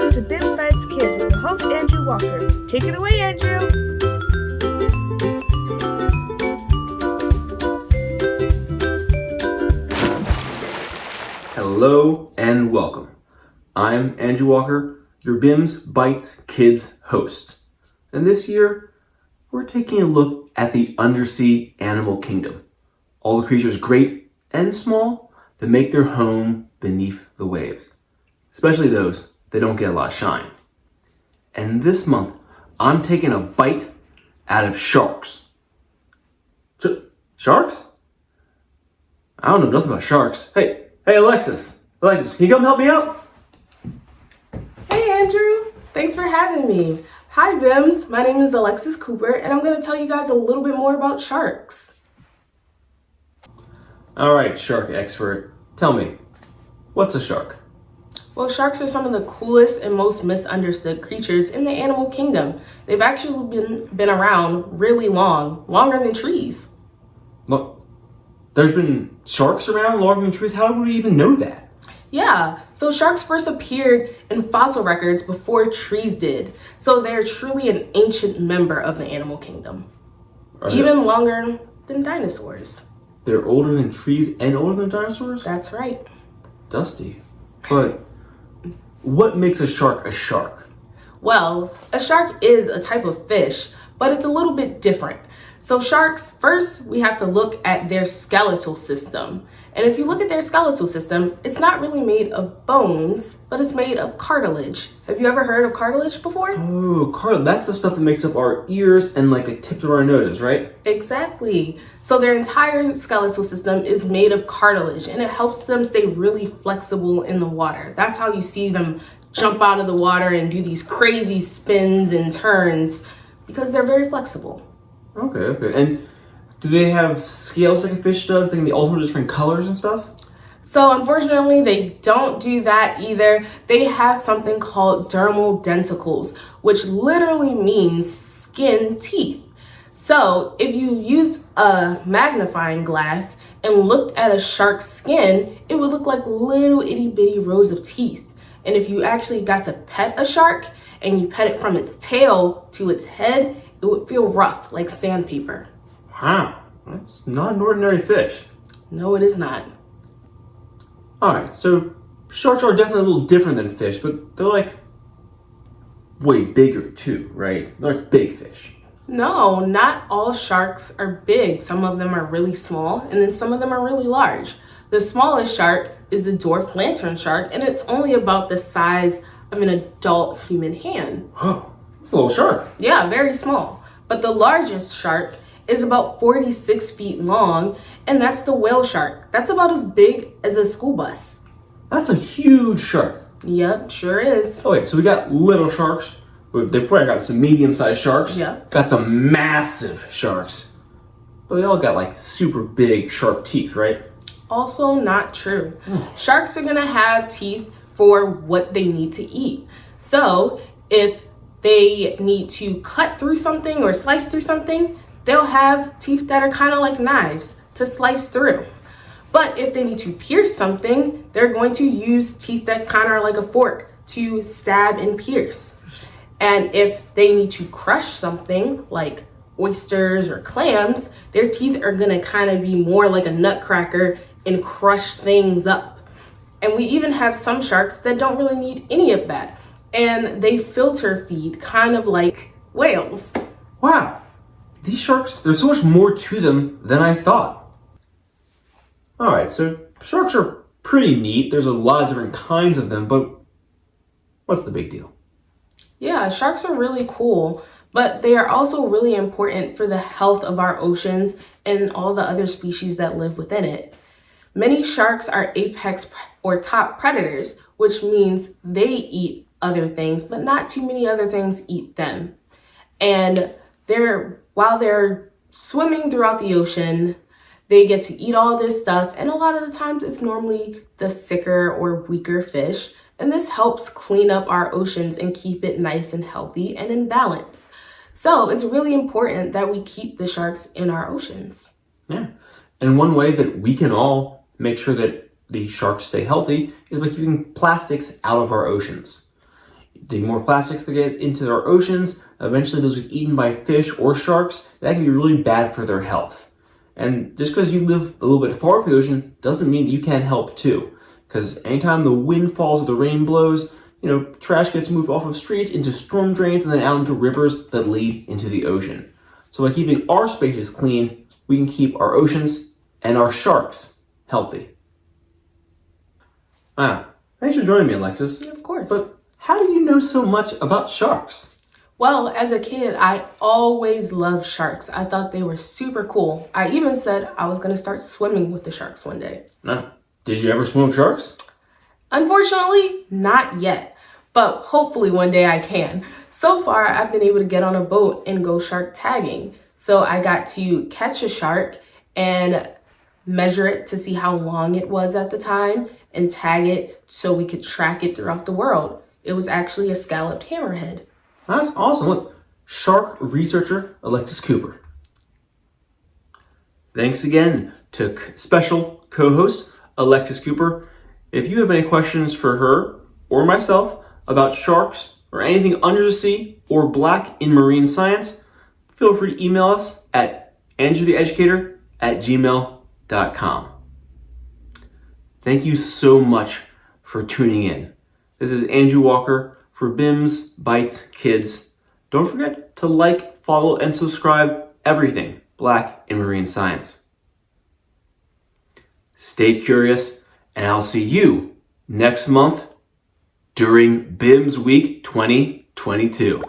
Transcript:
welcome to BIMS Kids with your host, Andrew Walker. Take it away, Andrew. Hello and welcome. I'm Andrew Walker, your BIMS Bites Kids host. And this year, we're taking a look at the undersea animal kingdom. All the creatures great and small that make their home beneath the waves. Especially those that don't get a lot of shine. And this month, I'm taking a bite out of sharks. Sharks? I don't know nothing about sharks. Hey, Alexis, can you come help me out? Hey Andrew, thanks for having me. Hi BIMS, my name is Alexis Cooper and I'm going to tell you guys a little bit more about sharks. Alright, shark expert, tell me, what's a shark? Well, sharks are some of the coolest and most misunderstood creatures in the animal kingdom. They've actually been around really long, longer than trees. Look, there's been sharks around longer than trees? How do we even know that? Yeah, so sharks first appeared in fossil records before trees did. So they're truly an ancient member of the animal kingdom. Even longer than dinosaurs. They're older than trees and older than dinosaurs? That's right. Dusty. But what makes a shark a shark? Well, a shark is a type of fish, but it's a little bit different. So sharks, first we have to look at their skeletal system. And if you look at their skeletal system, it's not really made of bones, but it's made of cartilage. Have you ever heard of cartilage before? Oh, cartilage. That's the stuff that makes up our ears and like the tips of our noses, right? Exactly. So their entire skeletal system is made of cartilage and it helps them stay really flexible in the water. That's how you see them jump out of the water and do these crazy spins and turns because they're very flexible. Okay. And do they have scales like a fish does? They can be all sorts of different colors and stuff? So unfortunately, they don't do that either. They have something called dermal denticles, which literally means skin teeth. So if you used a magnifying glass and looked at a shark's skin, it would look like little itty bitty rows of teeth. And if you actually got to pet a shark and you pet it from its tail to its head, it would feel rough like sandpaper. Wow, that's not an ordinary fish. No, it is not. Alright, so sharks are definitely a little different than fish, but they're like way bigger too, right? They're like big fish. No, not all sharks are big. Some of them are really small, and then some of them are really large. The smallest shark is the dwarf lantern shark, and it's only about the size of an adult human hand. Oh, it's a little shark. Yeah, very small. But the largest shark is about 46 feet long, and that's the whale shark. That's about as big as a school bus. That's a huge shark. Yep, sure is. Oh wait, so we got little sharks. They probably got some medium-sized sharks. Yeah. Got some massive sharks. But they all got like super big, sharp teeth, right? Also not true. Sharks are gonna have teeth for what they need to eat. So if they need to cut through something or slice through something, they'll have teeth that are kind of like knives to slice through. But if they need to pierce something, they're going to use teeth that kind of are like a fork to stab and pierce. And if they need to crush something like oysters or clams, their teeth are gonna kind of be more like a nutcracker and crush things up. And we even have some sharks that don't really need any of that. And they filter feed, kind of like whales. Wow. These sharks, there's so much more to them than I thought. Alright, so sharks are pretty neat. There's a lot of different kinds of them, but what's the big deal? Yeah, sharks are really cool, but they are also really important for the health of our oceans and all the other species that live within it. Many sharks are apex or top predators, which means they eat other things, but not too many other things eat them. And while they're swimming throughout the ocean, they get to eat all this stuff, and a lot of the times it's normally the sicker or weaker fish, and this helps clean up our oceans and keep it nice and healthy and in balance. So it's really important that we keep the sharks in our oceans. Yeah, and one way that we can all make sure that the sharks stay healthy is by keeping plastics out of our oceans. the more plastics that get into our oceans, eventually those get eaten by fish or sharks. That can be really bad for their health. And just because you live a little bit far from the ocean doesn't mean that you can't help too. Because anytime the wind falls or the rain blows, trash gets moved off of streets into storm drains and then out into rivers that lead into the ocean. So by keeping our spaces clean, we can keep our oceans and our sharks healthy. Thanks for joining me, Alexis. Of course. But how do you know so much about sharks? Well, as a kid, I always loved sharks. I thought they were super cool. I even said I was going to start swimming with the sharks one day. Did you ever swim with sharks? Unfortunately, not yet, but hopefully one day I can. So far, I've been able to get on a boat and go shark tagging. So I got to catch a shark and measure it to see how long it was at the time and tag it so we could track it throughout the world. It was actually a scalloped hammerhead. That's awesome. Look, shark researcher Alexis Cooper. Thanks again to special co-host Alexis Cooper. If you have any questions for her or myself about sharks or anything under the sea or black in marine science, feel free to email us at andrewtheeducator@gmail.com. Thank you so much for tuning in. This is Andrew Walker for BIMS Bites Kids. Don't forget to like, follow, and subscribe everything Black in Marine Science. Stay curious, and I'll see you next month during BIMS Week 2022.